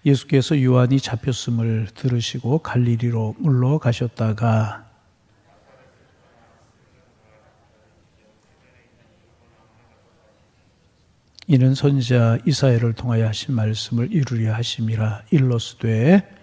예수께서 요한이 잡혔음을 들으시고 갈릴리로 물러가셨다가 이는 선지자 이사야를 통하여 하신 말씀을 이루려 하심이라. 일러스되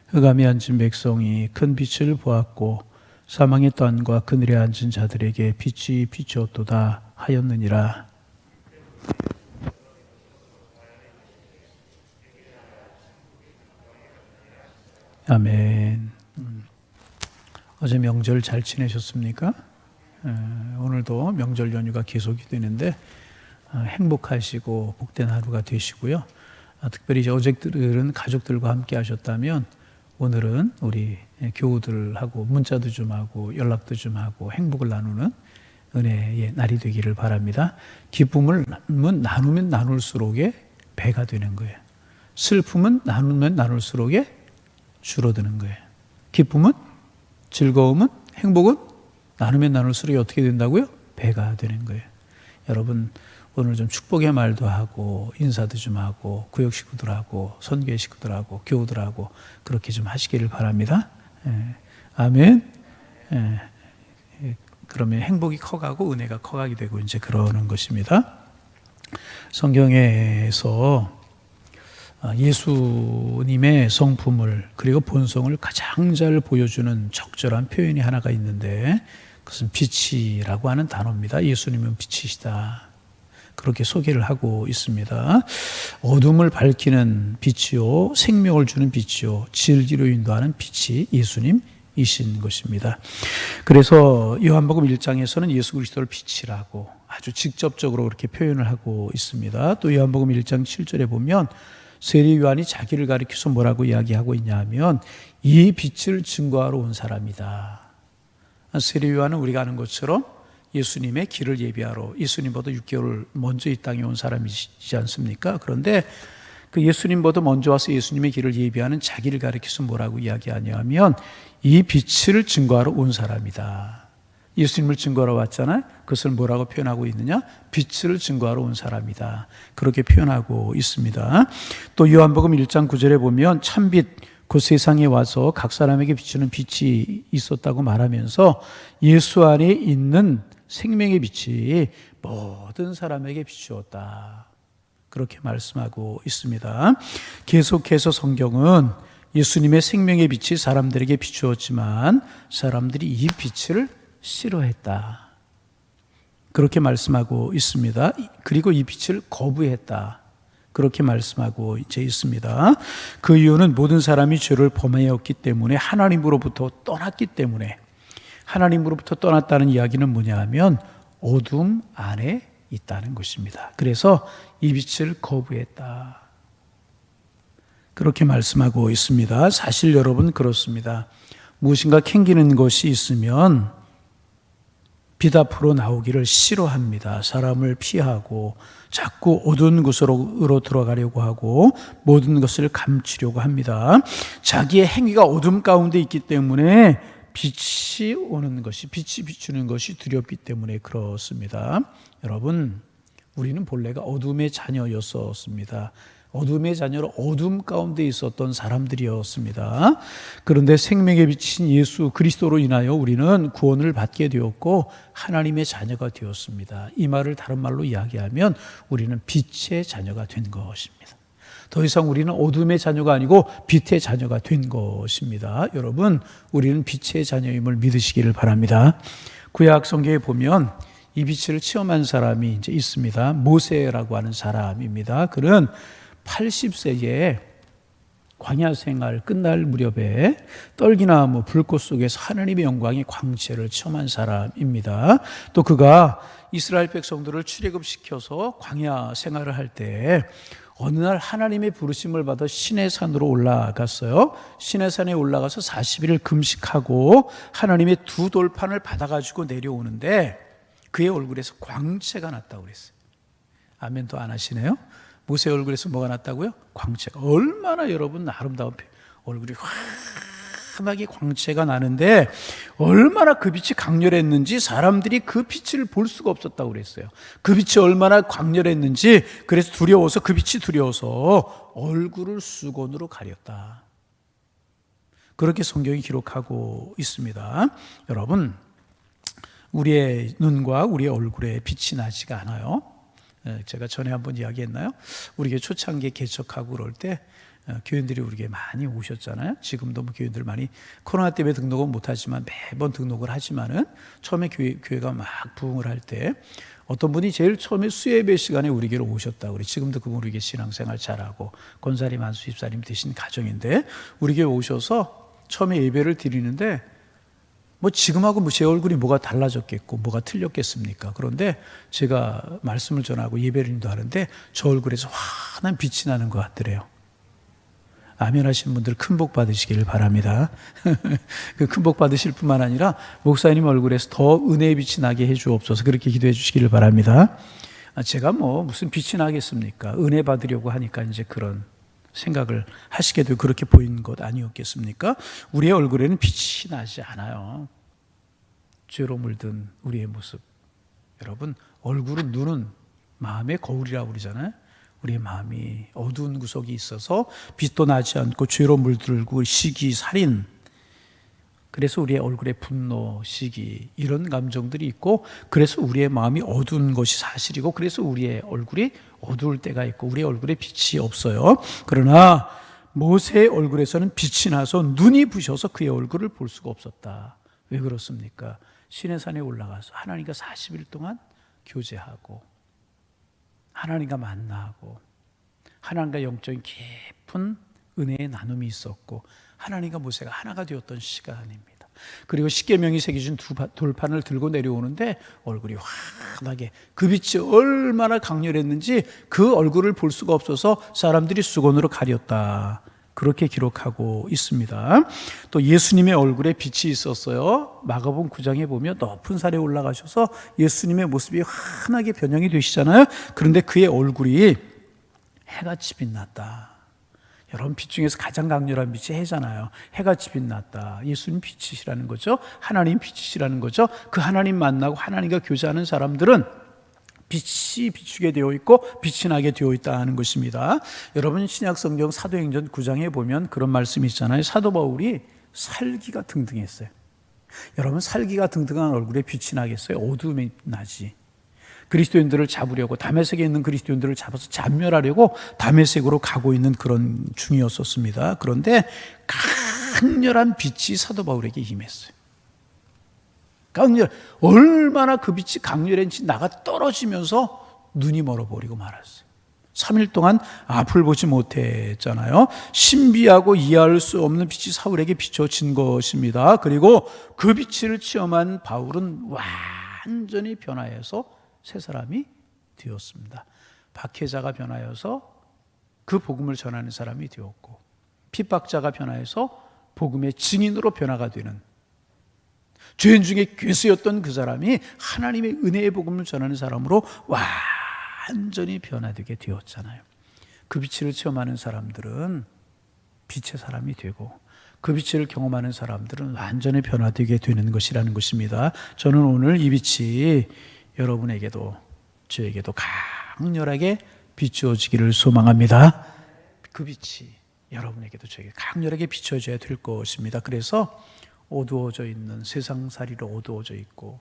흑암에 앉은 백성이 큰 빛을 보았고 사망의 또한과 그늘에 앉은 자들에게 빛이 비추었도다 하였느니라. 아멘. 어제 명절 잘 지내셨습니까? 오늘도 명절 연휴가 계속이 되는데 행복하시고 복된 하루가 되시고요. 특별히 어제들은 가족들과 함께 하셨다면 오늘은 우리 교우들하고 문자도 좀 하고 연락도 좀 하고 행복을 나누는 은혜의 날이 되기를 바랍니다. 기쁨을 나누면 나눌수록에 배가 되는 거예요. 슬픔은 나누면 나눌수록에 줄어드는 거예요. 기쁨은, 즐거움은, 행복은 나누면 나눌수록 어떻게 된다고요? 배가 되는 거예요. 여러분 오늘 좀 축복의 말도 하고 인사도 좀 하고 구역 식구들하고 선교회 식구들하고 교우들하고 그렇게 좀 하시기를 바랍니다. 아멘. 그러면 행복이 커가고 은혜가 커가게 되고 이제 그러는 것입니다. 성경에서 예수님의 성품을 그리고 본성을 가장 잘 보여주는 적절한 표현이 하나가 있는데 그것은 빛이라고 하는 단어입니다. 예수님은 빛이시다. 그렇게 소개를 하고 있습니다. 어둠을 밝히는 빛이요, 생명을 주는 빛이요, 진리로 인도하는 빛이 예수님이신 것입니다. 그래서 요한복음 1장에서는 예수 그리스도를 빛이라고 아주 직접적으로 그렇게 표현을 하고 있습니다. 또 요한복음 1장 7절에 보면 세례 요한이 자기를 가리켜서 뭐라고 이야기하고 있냐 하면 이 빛을 증거하러 온 사람이다. 세례 요한은 우리가 아는 것처럼 예수님의 길을 예비하러 예수님보다 6개월 먼저 이 땅에 온 사람이지 않습니까? 그런데 그 예수님보다 먼저 와서 예수님의 길을 예비하는 자기를 가리켜서 뭐라고 이야기하냐면 이 빛을 증거하러 온 사람이다. 예수님을 증거하러 왔잖아요. 그것을 뭐라고 표현하고 있느냐? 빛을 증거하러 온 사람이다. 그렇게 표현하고 있습니다. 또 요한복음 1장 9절에 보면 참빛 그 세상에 와서 각 사람에게 비추는 빛이 있었다고 말하면서 예수 안에 있는 생명의 빛이 모든 사람에게 비추었다. 그렇게 말씀하고 있습니다. 계속해서 성경은 예수님의 생명의 빛이 사람들에게 비추었지만 사람들이 이 빛을 싫어했다. 그렇게 말씀하고 있습니다. 그리고 이 빛을 거부했다. 그렇게 말씀하고 이제 있습니다. 그 이유는 모든 사람이 죄를 범하였기 때문에 하나님으로부터 떠났기 때문에 하나님으로부터 떠났다는 이야기는 뭐냐 하면 어둠 안에 있다는 것입니다. 그래서 이 빛을 거부했다. 그렇게 말씀하고 있습니다. 사실 여러분 그렇습니다. 무엇인가 캥기는 것이 있으면 빛 앞으로 나오기를 싫어합니다. 사람을 피하고 자꾸 어두운 곳으로 들어가려고 하고 모든 것을 감추려고 합니다. 자기의 행위가 어둠 가운데 있기 때문에 빛이 오는 것이, 빛이 비추는 것이 두렵기 때문에 그렇습니다. 여러분, 우리는 본래가 어둠의 자녀였었습니다. 어둠의 자녀로 어둠 가운데 있었던 사람들이었습니다. 그런데 생명의 빛인 예수 그리스도로 인하여 우리는 구원을 받게 되었고 하나님의 자녀가 되었습니다. 이 말을 다른 말로 이야기하면 우리는 빛의 자녀가 된 것입니다. 더 이상 우리는 어둠의 자녀가 아니고 빛의 자녀가 된 것입니다. 여러분, 우리는 빛의 자녀임을 믿으시기를 바랍니다. 구약 성경에 보면 이 빛을 체험한 사람이 이제 있습니다. 모세라고 하는 사람입니다. 그는 80세에 광야 생활 끝날 무렵에 떨기나무 불꽃 속에서 하나님의 영광의 광채를 체험한 사람입니다. 또 그가 이스라엘 백성들을 출애굽시켜서 광야 생활을 할 때 어느 날 하나님의 부르심을 받아 시내산으로 올라갔어요. 시내산에 올라가서 40일을 금식하고 하나님의 두 돌판을 받아가지고 내려오는데 그의 얼굴에서 광채가 났다고 그랬어요. 아멘도 안 하시네요. 모세 얼굴에서 뭐가 났다고요? 광채가. 얼마나 여러분 아름다운 얼굴이 환하게 광채가 나는데 얼마나 그 빛이 강렬했는지 사람들이 그 빛을 볼 수가 없었다고 그랬어요. 그 빛이 얼마나 강렬했는지 그래서 그 빛이 두려워서 얼굴을 수건으로 가렸다. 그렇게 성경이 기록하고 있습니다. 여러분, 우리의 눈과 우리의 얼굴에 빛이 나지가 않아요. 제가 전에 한번 이야기했나요? 우리 교회 초창기에 개척하고 그럴 때 교인들이 우리 교회에 많이 오셨잖아요. 지금도 뭐 교인들 많이 코로나 때문에 등록은 못하지만 매번 등록을 하지만은 처음에 교회가 막 부흥을 할 때 어떤 분이 제일 처음에 수예배 시간에 우리 교회로 오셨다고 그래. 지금도 그분 우리 교회 신앙생활 잘하고 권사님 안수 집사님 되신 가정인데 우리 교회 오셔서 처음에 예배를 드리는데 뭐 지금하고 뭐 제 얼굴이 뭐가 달라졌겠고 뭐가 틀렸겠습니까? 그런데 제가 말씀을 전하고 예배를 인도하는데 저 얼굴에서 환한 빛이 나는 것 같더래요. 아멘 하시는 분들 큰 복 받으시기를 바랍니다. 그 큰 복 받으실 뿐만 아니라 목사님 얼굴에서 더 은혜의 빛이 나게 해주옵소서 그렇게 기도해 주시기를 바랍니다. 제가 뭐 무슨 빛이 나겠습니까? 은혜 받으려고 하니까 이제 그런 생각을 하시게 되고 그렇게 보이는 것 아니었겠습니까? 우리의 얼굴에는 빛이 나지 않아요. 죄로 물든 우리의 모습. 여러분, 얼굴은 눈은 마음의 거울이라고 그러잖아요. 우리의 마음이 어두운 구석이 있어서 빛도 나지 않고 죄로 물들고 시기, 살인, 그래서 우리의 얼굴에 분노, 시기 이런 감정들이 있고 그래서 우리의 마음이 어두운 것이 사실이고 그래서 우리의 얼굴이 어두울 때가 있고 우리의 얼굴에 빛이 없어요. 그러나 모세의 얼굴에서는 빛이 나서 눈이 부셔서 그의 얼굴을 볼 수가 없었다. 왜 그렇습니까? 시내산에 올라가서 하나님과 40일 동안 교제하고 하나님과 만나고 하나님과 영적인 깊은 은혜의 나눔이 있었고 하나님과 모세가 하나가 되었던 시간입니다. 그리고 십계명이 새겨진 두 돌판을 들고 내려오는데 얼굴이 환하게 그 빛이 얼마나 강렬했는지 그 얼굴을 볼 수가 없어서 사람들이 수건으로 가렸다. 그렇게 기록하고 있습니다. 또 예수님의 얼굴에 빛이 있었어요. 마가복음 9장에 보면 높은 산에 올라가셔서 예수님의 모습이 환하게 변형이 되시잖아요. 그런데 그의 얼굴이 해같이 빛났다. 여러분, 빛 중에서 가장 강렬한 빛이 해잖아요. 해같이 빛났다. 예수님 빛이시라는 거죠. 하나님 빛이시라는 거죠. 그 하나님 만나고 하나님과 교제하는 사람들은 빛이 비추게 되어 있고 빛이 나게 되어 있다는 것입니다. 여러분, 신약성경 사도행전 9장에 보면 그런 말씀이 있잖아요. 사도 바울이 살기가 등등했어요. 여러분, 살기가 등등한 얼굴에 빛이 나겠어요? 어둠이 나지. 그리스도인들을 잡으려고 다메섹에 있는 그리스도인들을 잡아서 잡멸하려고 다메섹으로 가고 있는 그런 중이었었습니다. 그런데 강렬한 빛이 사도 바울에게 임했어요. 얼마나 그 빛이 강렬했는지 나가 떨어지면서 눈이 멀어버리고 말았어요. 3일 동안 앞을 보지 못했잖아요. 신비하고 이해할 수 없는 빛이 사울에게 비춰진 것입니다. 그리고 그 빛을 체험한 바울은 완전히 변화해서 새 사람이 되었습니다. 박해자가 변하여서 그 복음을 전하는 사람이 되었고 핍박자가 변하여서 복음의 증인으로 변화가 되는 죄인 중에 괴수였던 그 사람이 하나님의 은혜의 복음을 전하는 사람으로 완전히 변화되게 되었잖아요. 그 빛을 체험하는 사람들은 빛의 사람이 되고 그 빛을 경험하는 사람들은 완전히 변화되게 되는 것이라는 것입니다. 저는 오늘 이 빛이 여러분에게도 저에게도 강렬하게 비추어지기를 소망합니다. 그 빛이 여러분에게도 저에게 강렬하게 비춰져야 될 것입니다. 그래서 어두워져 있는 세상살이로 어두워져 있고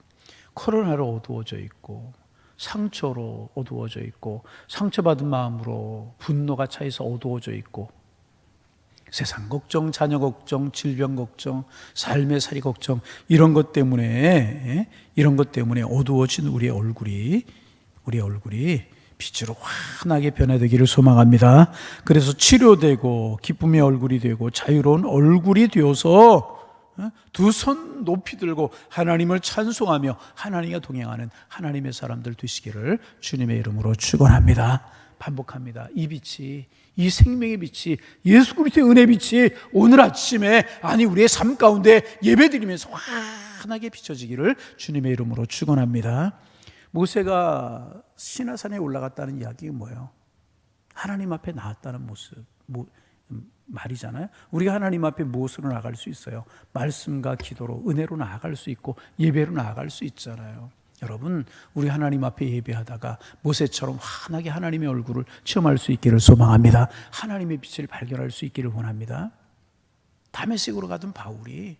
코로나로 어두워져 있고 상처로 어두워져 있고 상처받은 마음으로 분노가 차있어 어두워져 있고 세상 걱정, 자녀 걱정, 질병 걱정, 삶의 살이 걱정 이런 것 때문에 어두워진 우리의 얼굴이 빛으로 환하게 변화되기를 소망합니다. 그래서 치료되고 기쁨의 얼굴이 되고 자유로운 얼굴이 되어서 두 손 높이 들고 하나님을 찬송하며 하나님과 동행하는 하나님의 사람들 되시기를 주님의 이름으로 축원합니다. 반복합니다. 이 빛이, 이 생명의 빛이, 예수 그리스도의 은혜의 빛이 오늘 아침에 우리의 삶 가운데 예배드리면서 환하게 비춰지기를 주님의 이름으로 축원합니다. 모세가 시내산에 올라갔다는 이야기가 뭐예요? 하나님 앞에 나왔다는 모습, 말이잖아요. 우리가 하나님 앞에 무엇으로 나아갈 수 있어요? 말씀과 기도로, 은혜로 나아갈 수 있고 예배로 나아갈 수 있잖아요. 여러분, 우리 하나님 앞에 예배하다가 모세처럼 환하게 하나님의 얼굴을 체험할 수 있기를 소망합니다. 하나님의 빛을 발견할 수 있기를 원합니다. 다메섹으로 가던 바울이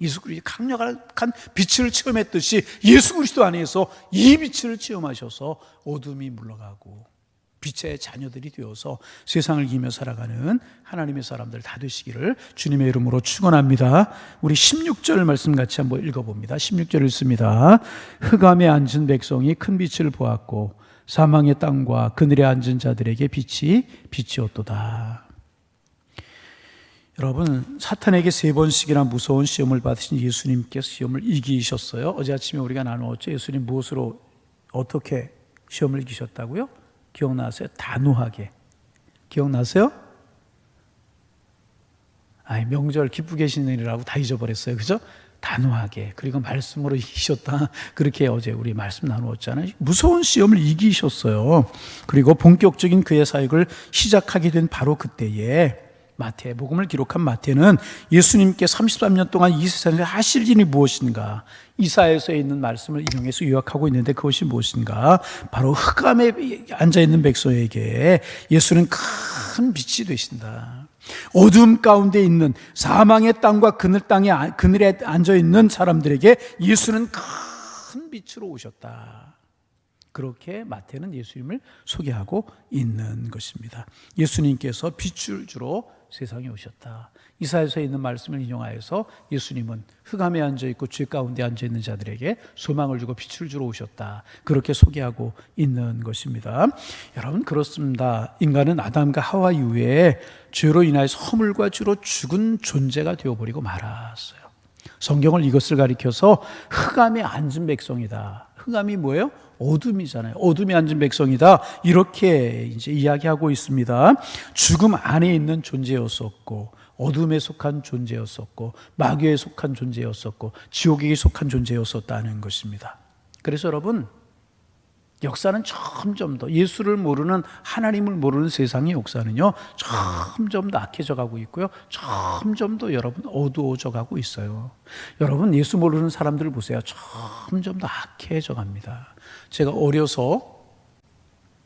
예수 그리스도의 강력한 빛을 체험했듯이 예수 그리스도 안에서 이 빛을 체험하셔서 어둠이 물러가고 빛의 자녀들이 되어서 세상을 이기며 살아가는 하나님의 사람들 다 되시기를 주님의 이름으로 축원합니다. 우리 16절 말씀 같이 한번 읽어봅니다. 16절 읽습니다. 흑암에 앉은 백성이 큰 빛을 보았고 사망의 땅과 그늘에 앉은 자들에게 빛이 비치었도다. 여러분, 사탄에게 3번씩이나 무서운 시험을 받으신 예수님께서 시험을 이기셨어요. 어제 아침에 우리가 나누었죠. 예수님 무엇으로 어떻게 시험을 이기셨다고요? 기억나세요? 단호하게. 기억나세요? 명절 기쁘게 계시느라고 다 잊어버렸어요. 그죠? 단호하게. 그리고 말씀으로 이기셨다. 그렇게 어제 우리 말씀 나누었잖아요. 무서운 시험을 이기셨어요. 그리고 본격적인 그의 사역을 시작하게 된 바로 그때에 마태복음을 기록한 마태는 예수님께 33년 동안 이 세상에서 하실 일이 무엇인가, 이사야서에 있는 말씀을 인용해서 요약하고 있는데 그것이 무엇인가, 바로 흑암에 앉아있는 백성에게 예수는 큰 빛이 되신다. 어둠 가운데 있는 사망의 땅과 그늘에 앉아있는 사람들에게 예수는 큰 빛으로 오셨다. 그렇게 마태는 예수님을 소개하고 있는 것입니다. 예수님께서 빛을 주러 세상에 오셨다. 이사야서에 있는 말씀을 인용하여서 예수님은 흑암에 앉아있고 죄 가운데 앉아있는 자들에게 소망을 주고 빛을 주러 오셨다. 그렇게 소개하고 있는 것입니다. 여러분, 그렇습니다. 인간은 아담과 하와 이후에 죄로 인하여서 허물과 죄로 죽은 존재가 되어버리고 말았어요. 성경을 이것을 가리켜서 흑암에 앉은 백성이다. 흑암이 뭐예요? 어둠이잖아요. 어둠에 앉은 백성이다. 이렇게 이제 이야기하고 있습니다. 죽음 안에 있는 존재였었고, 어둠에 속한 존재였었고, 마귀에 속한 존재였었고, 지옥에 속한 존재였었다는 것입니다. 그래서 여러분, 역사는 점점 더 예수를 모르는, 하나님을 모르는 세상의 역사는요, 점점 더 악해져 가고 있고요, 점점 더 여러분 어두워져 가고 있어요. 여러분, 예수 모르는 사람들을 보세요. 점점 더 악해져 갑니다. 제가 어려서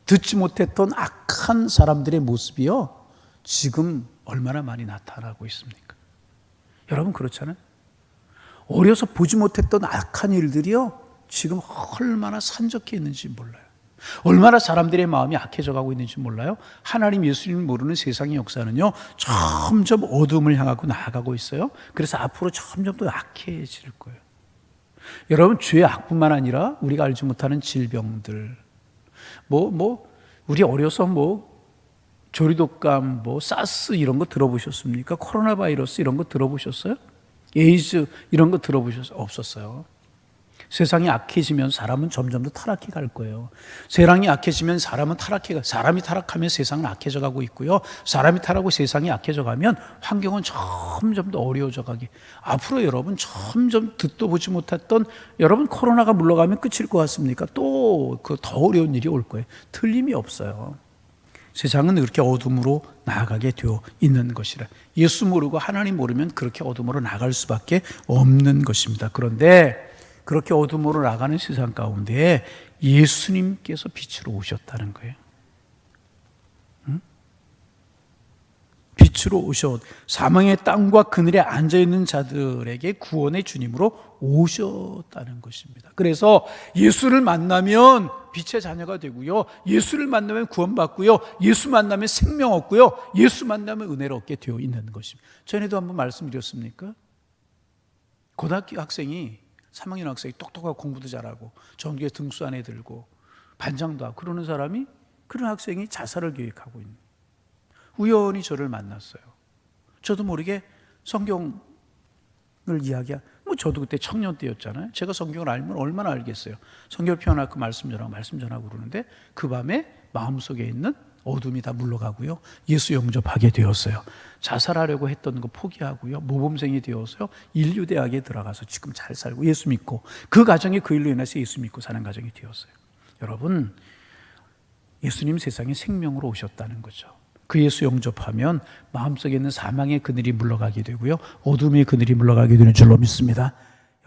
듣지 못했던 악한 사람들의 모습이요, 지금 얼마나 많이 나타나고 있습니까? 여러분, 그렇잖아요. 어려서 보지 못했던 악한 일들이요, 지금 얼마나 산적해 있는지 몰라요. 얼마나 사람들의 마음이 악해져 가고 있는지 몰라요. 하나님 예수님을 모르는 세상의 역사는요, 점점 어둠을 향하고 나아가고 있어요. 그래서 앞으로 점점 더 악해질 거예요. 여러분, 죄의 악뿐만 아니라 우리가 알지 못하는 질병들, 우리 어려서 조리독감, 사스 이런 거 들어보셨습니까? 코로나 바이러스 이런 거 들어보셨어요? 에이즈 이런 거 들어보셨어요? 없었어요. 세상이 악해지면 사람은 점점 더 타락해 갈 거예요. 세상이 악해지면 사람이 타락하면 세상은 악해져 가고 있고요. 사람이 타락하고 세상이 악해져 가면 환경은 점점 더 어려워져 가게. 앞으로 여러분 점점 듣도 보지 못했던, 여러분 코로나가 물러가면 끝일 것 같습니까? 또 그 더 어려운 일이 올 거예요. 틀림이 없어요. 세상은 그렇게 어둠으로 나아가게 되어 있는 것이라. 예수 모르고 하나님 모르면 그렇게 어둠으로 나갈 수밖에 없는 것입니다. 그런데 그렇게 어둠으로 나가는 세상 가운데 예수님께서 빛으로 오셨다는 거예요. 빛으로 오셨, 사망의 땅과 그늘에 앉아있는 자들에게 구원의 주님으로 오셨다는 것입니다. 그래서 예수를 만나면 빛의 자녀가 되고요, 예수를 만나면 구원받고요, 예수 만나면 생명 얻고요, 예수 만나면 은혜를 얻게 되어 있는 것입니다. 전에도 한번 말씀드렸습니까? 고등학교 학생이, 3학년 학생이 똑똑하고 공부도 잘하고 전교에 등수 안에 들고 반장도 하고 그러는 사람이, 그런 학생이 자살을 계획하고 있는, 우연히 저를 만났어요. 저도 모르게 성경을 저도 그때 청년 때였잖아요. 제가 성경을 알면 얼마나 알겠어요. 성경 표현하고 말씀 전하고 그러는데 그 밤에 마음속에 있는 어둠이 다 물러가고요, 예수 영접하게 되었어요. 자살하려고 했던 거 포기하고요, 모범생이 되어서요, 인류대학에 들어가서 지금 잘 살고 예수 믿고, 그 가정이 그 일로 인해서 예수 믿고 사는 가정이 되었어요. 여러분, 예수님 세상에 생명으로 오셨다는 거죠. 그 예수 영접하면 마음속에 있는 사망의 그늘이 물러가게 되고요, 어둠의 그늘이 물러가게 되는 줄로 믿습니다.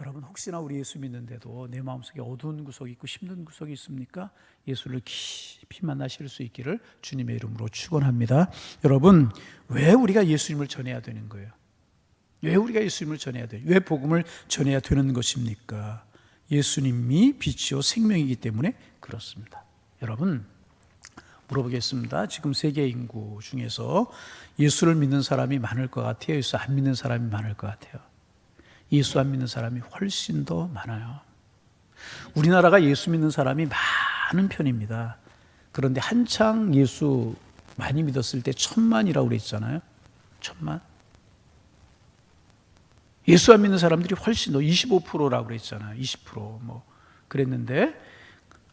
여러분, 혹시나 우리 예수 믿는데도 내 마음속에 어두운 구석이 있고 힘든 구석이 있습니까? 예수를 깊이 만나실 수 있기를 주님의 이름으로 축원합니다. 여러분, 왜 우리가 예수님을 전해야 되는 거예요? 왜 우리가 예수님을 전해야 돼요? 왜 복음을 전해야 되는 것입니까? 예수님이 빛이요 생명이기 때문에 그렇습니다. 여러분, 물어보겠습니다. 지금 세계 인구 중에서 예수를 믿는 사람이 많을 것 같아요? 예수 안 믿는 사람이 많을 것 같아요? 예수 안 믿는 사람이 훨씬 더 많아요. 우리나라가 예수 믿는 사람이 많은 편입니다. 그런데 한창 예수 많이 믿었을 때 1000만이라고 그랬잖아요. 1000만. 예수 안 믿는 사람들이 훨씬 더 25%라고 그랬잖아요. 20% 뭐 그랬는데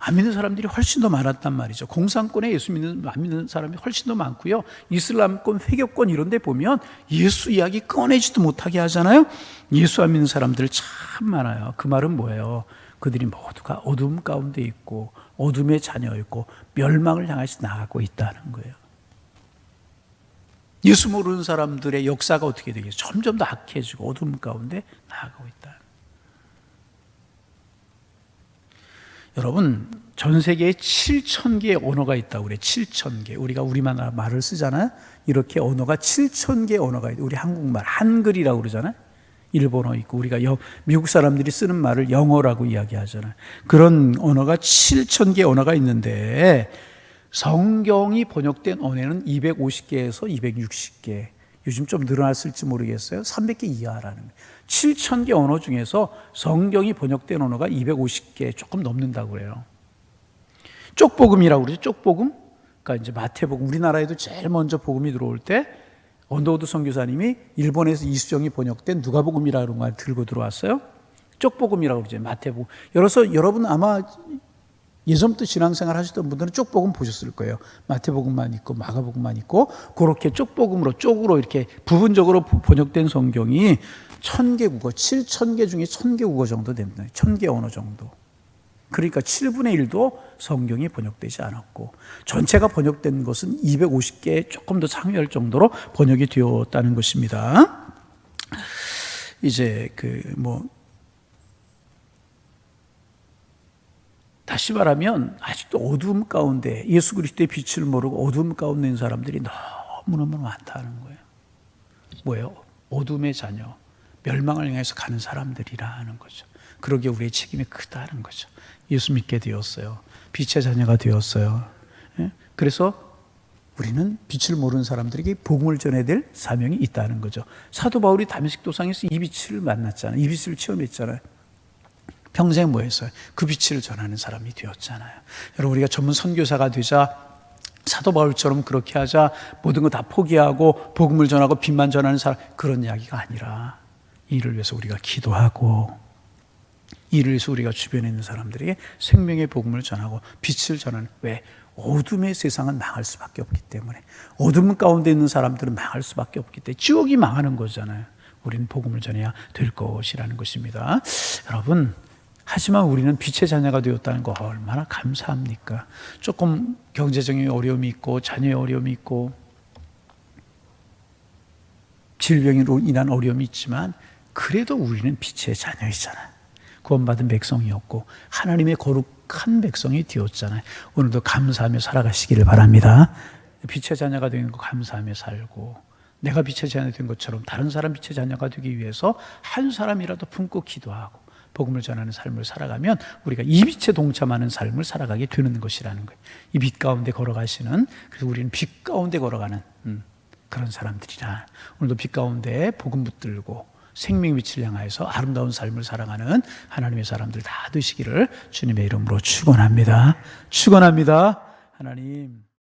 안 믿는 사람들이 훨씬 더 많았단 말이죠. 공산권에 예수 안 믿는 사람이 훨씬 더 많고요. 이슬람권, 회교권 이런 데 보면 예수 이야기 꺼내지도 못하게 하잖아요. 예수 안 믿는 사람들 참 많아요. 그 말은 뭐예요? 그들이 모두가 어둠 가운데 있고 어둠의 자녀였고 멸망을 향해서 나가고 있다는 거예요. 예수 모르는 사람들의 역사가 어떻게 되겠어요? 점점 더 악해지고 어둠 가운데 나아가고 있다. 여러분, 전 세계에 7,000개의 언어가 있다고 그래요. 7,000개. 우리가 우리나라 말을 쓰잖아요. 이렇게 언어가 7,000개의 언어가 있고, 우리 한국말 한글이라고 그러잖아요. 일본어 있고, 우리가 미국 사람들이 쓰는 말을 영어라고 이야기하잖아요. 그런 언어가 7,000개의 언어가 있는데 성경이 번역된 언어는 250개에서 260개. 요즘 좀 늘어났을지 모르겠어요. 300개 이하라는 거예요. 7,000개 언어 중에서 성경이 번역된 언어가 250개 조금 넘는다고 그래요. 쪽복음이라고 그러죠. 쪽복음. 그러니까 이제 마태복음, 우리나라에도 제일 먼저 복음이 들어올 때 언더우드 선교사님이 일본에서 이수정이 번역된 누가복음이라는 걸 들고 들어왔어요. 쪽복음이라고 그러죠. 마태복음. 여러분 아마 예전부터 신앙생활 하시던 분들은 쪽복음 보셨을 거예요. 마태복음만 있고 마가복음만 있고 그렇게 쪽으로 이렇게 부분적으로 번역된 성경이 1000개 국어, 7,000개 중에 1000개 국어 정도 됩니다. 1000개 언어 정도. 그러니까 7분의 1도 성경이 번역되지 않았고 전체가 번역된 것은 250개 조금 더 상회할 정도로 번역이 되었다는 것입니다. 이제 다시 말하면 아직도 어두움 가운데 예수 그리스도의 빛을 모르고 어두움 가운데 있는 사람들이 너무너무 많다는 거예요. 뭐예요? 어둠의 자녀, 멸망을 향해서 가는 사람들이라는 거죠. 그러기에 우리의 책임이 크다는 거죠. 예수 믿게 되었어요. 빛의 자녀가 되었어요. 그래서 우리는 빛을 모르는 사람들에게 복음을 전해야 될 사명이 있다는 거죠. 사도 바울이 다메섹 도상에서 이 빛을 만났잖아요. 이 빛을 체험했잖아요. 평생 뭐 했어요? 그 빛을 전하는 사람이 되었잖아요. 여러분, 우리가 전문 선교사가 되자, 사도 바울처럼 그렇게 하자, 모든 거 다 포기하고 복음을 전하고 빛만 전하는 사람, 그런 이야기가 아니라 이를 위해서 우리가 기도하고 이를 위해서 우리가 주변에 있는 사람들에게 생명의 복음을 전하고 빛을 전하는, 왜? 어둠의 세상은 망할 수밖에 없기 때문에, 어둠 가운데 있는 사람들은 망할 수밖에 없기 때문에, 지옥이 망하는 거잖아요. 우리는 복음을 전해야 될 것이라는 것입니다. 여러분, 하지만 우리는 빛의 자녀가 되었다는 거 얼마나 감사합니까? 조금 경제적인 어려움이 있고 자녀의 어려움이 있고 질병으로 인한 어려움이 있지만 그래도 우리는 빛의 자녀이잖아요. 구원받은 백성이었고 하나님의 거룩한 백성이 되었잖아요. 오늘도 감사하며 살아가시기를 바랍니다. 빛의 자녀가 되는 거 감사하며 살고, 내가 빛의 자녀가 된 것처럼 다른 사람 빛의 자녀가 되기 위해서 한 사람이라도 품고 기도하고 복음을 전하는 삶을 살아가면 우리가 이 빛에 동참하는 삶을 살아가게 되는 것이라는 거예요. 이 빛 가운데 걸어가시는, 그래서 우리는 빛 가운데 걸어가는 그런 사람들이라, 오늘도 빛 가운데 복음 붙들고 생명 빛을 향하여서 아름다운 삶을 살아가는 하나님의 사람들 다 되시기를 주님의 이름으로 축원합니다. 축원합니다. 하나님.